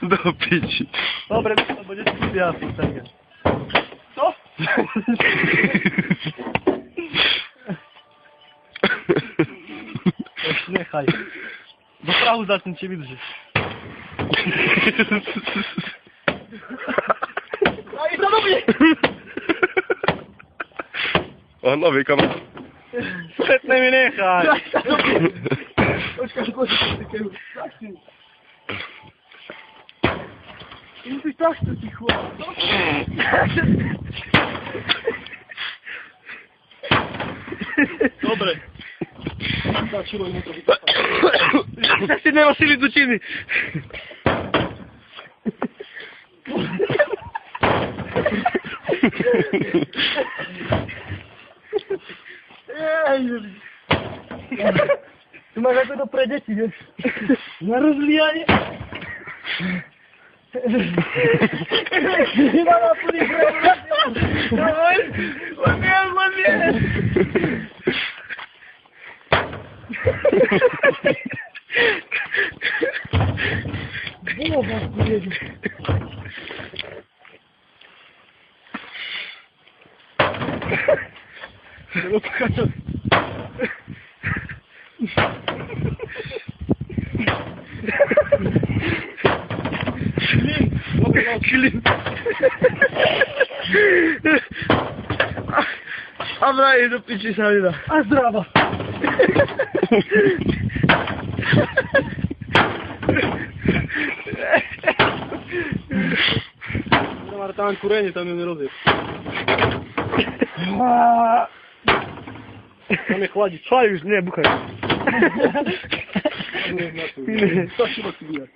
Do piči. Dobre, to bude si jasný, tak je. Co? Ešte nechaj. Do prahu začnem ti vydržať. A je to dobrý! Áno, vykam. Spätne mi nechaj. Počkaj, počkaj, začni. Ty tak to ticho. Dobre. Začalo im to. Tak si nenosili do činy. Tu máš ako to pre deti, vieš? Na rozvíjanie. Mama, pôjde pre rozvíjanie. Bolo vás pôjde. Nebo pokračovat. Kylin. A vraj, do piči sa vydá. A zdrava. Máte tam kurenie, tam je nerozje. Tam je chladí. Čaj už, nie, buchaj. Stačí ma si bude.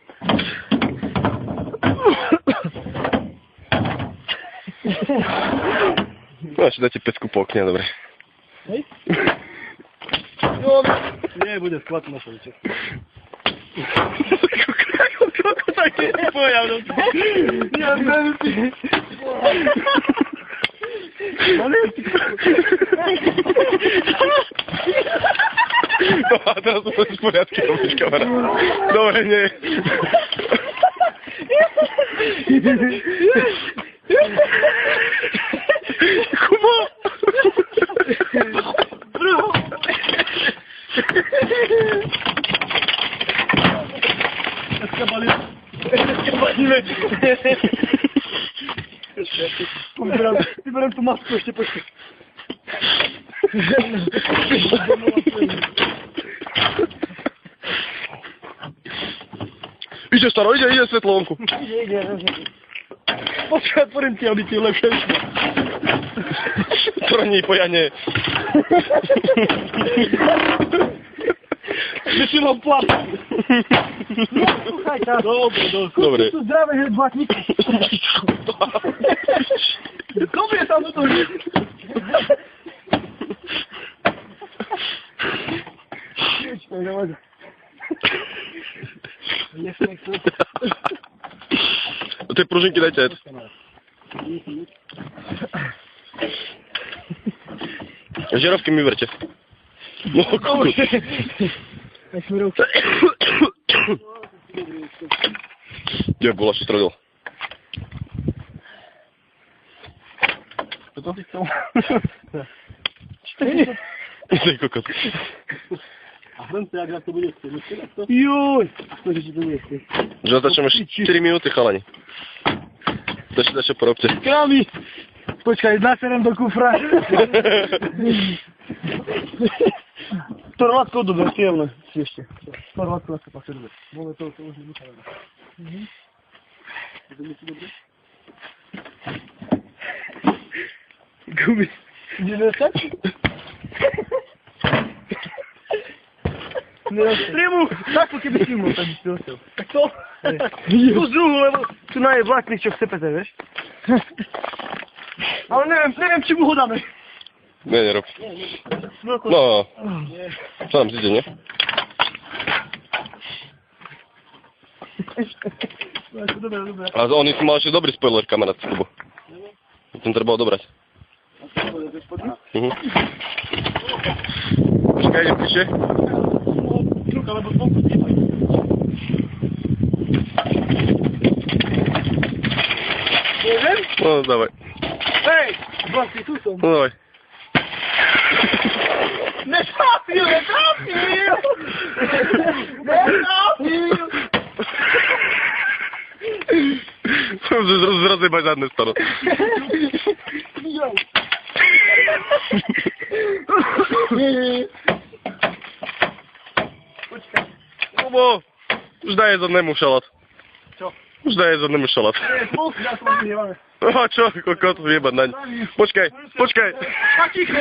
No, ešte dáte pecku po okne, dobre. Hej? No, nie, bude skladný na šaliče. Koľko také nepojavil? Ja neviem, ty. No a teraz to v poriadku robiť, kamarát. Dobre, nie. Kubo! Bro! Dneska balíme. Vyberám tú masku ešte, počkej. Ide, staro, ide svetlo vonku. Ide. Počkaj, otvorím ti, aby ti lepšie išlo. To nie je pojanie. Vyšilom plap. No, sluchaj ťa. Dobre. Sú zdravé hedbatníky. Dobre, tam to je. Počkaj, nevadí. Tie pružinky dajte. Žerovky mi verte. No, kuku. Nech mi ruky. Kde bola, čo strodil? To si chcel? Ty kokos. A hrnce, jak to bude chcieť? Juj! Cože ti to bude chcieť? Že začneme 4 minúty, chalani. Dačo porobte. Krami! Počkaj, naserem do kufra. To rvátko dobre, príjemné. Si ešte. To rvátko sa pak dobre. Môže to už nebude. Budeme si dobre? Gubi. Ideme tak? Striemu! Takto keby si umol, tak by si osel. Tak to? Tu z druhu, lebo tu na je vláknik, čo chcepete, vieš? Ale neviem, či mu ho dáme. Nie, nie rob. Smoku. No. Co tam zjedzie, nie? Dobra, dobra. Ale on jest ma jeszcze dobry spoiler kamera z Kubo. Ten trzeba odebrać. Czekaj, nie pisze. Druga, albo z boku zjebaj. Nie wiem? No dawaj. Ej! Właśnie tu są. No dawaj. Nie trafił! Nie trafił! Nie trafił! Zrazywać żadne staro. Kubo! Już daję żadnemu szalat. Co? Już daję żadnemu szalat. Nie, smok, ja to nie mamy. O, čo, kokot, jeba naň. Počkaj, počkaj. Cicho!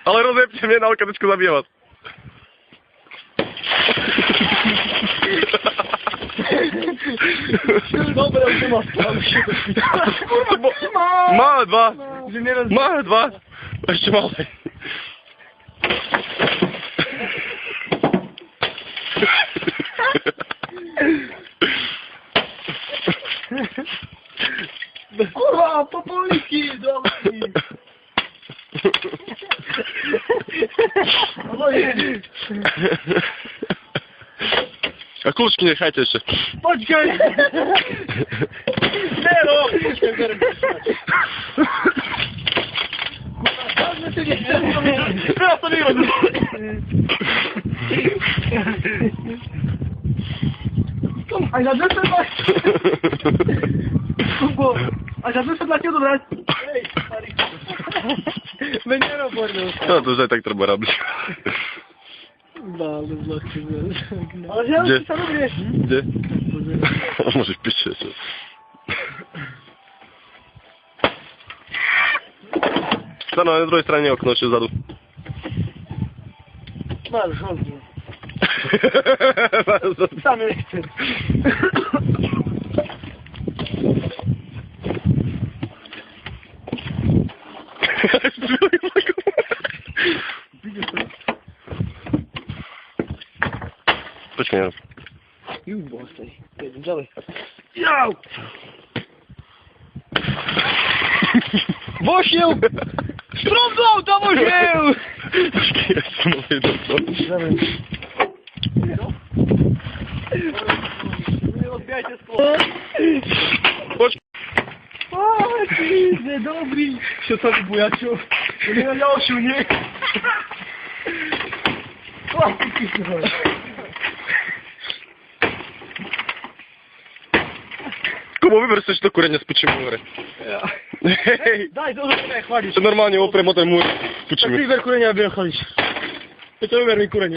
Ale rozjebte mnie na okadeczku zabijać. Dobra, już nie ma sprawy się Małe dwa. Małe dwa. Jeszcze małe. Kurwa, populiki, dobry. No jedzie. A kluczki nie chajcie jeszcze. Poczekaj! Zero! Teraz to nie robię. A za dużo masz? A za dużo dla ciebie dobrać? Ej, stary. Będzie robił. No to że tak trzeba robić. Ale ja Gdzie? już sam lubię. Gdzie? Może wpisz jeszcze. Co no, na drugiej stronie okno się zadł. Masz, chodź. Sam nie chcę. Poczekaj, nie. Już było stoi. Jeden, dalej. Jau! Wosił! Strądzał to wosił! Poczekaj, jeszcze mówię do co. Nie odbijajcie skło. Poczekaj. O, ty, dobry. Się sobie bujaciu. Nie ma Josiu, nie? O, ty chodź. Kubo, wybierz coś do kurenia z puczymy. Hej! Daj, to nie chwalisz. To normalnie oprem o ten mur z puczymy. Wyber kurenia będę chwalić. To wyber mi kurenie.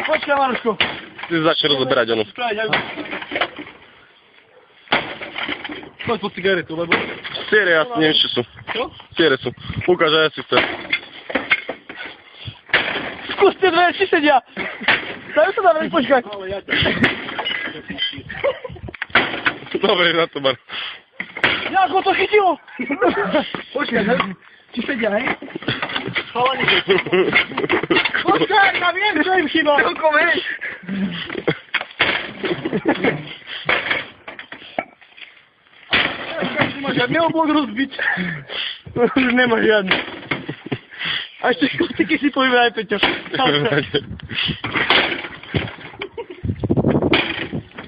Chodź, Maruszko. Ty zacznij rozbierać, ono. Chodź po cygary tu, bo... Serio, ja nie wiem, czy są. Co? Serio są. Łukasz, ja jestem ten. Skusty 20 siedia! Daj to nawet, poczekaj. Dobry, na to bar. Jak go to chyciło? Poczekaj, ci siedziałeś? Chwała nie się. Poczekaj, na większym chyba! Tylko myś! Ja miał było rozbić. Już nie ma żadnych. A jeszcze kotyki się pojawiają przecież.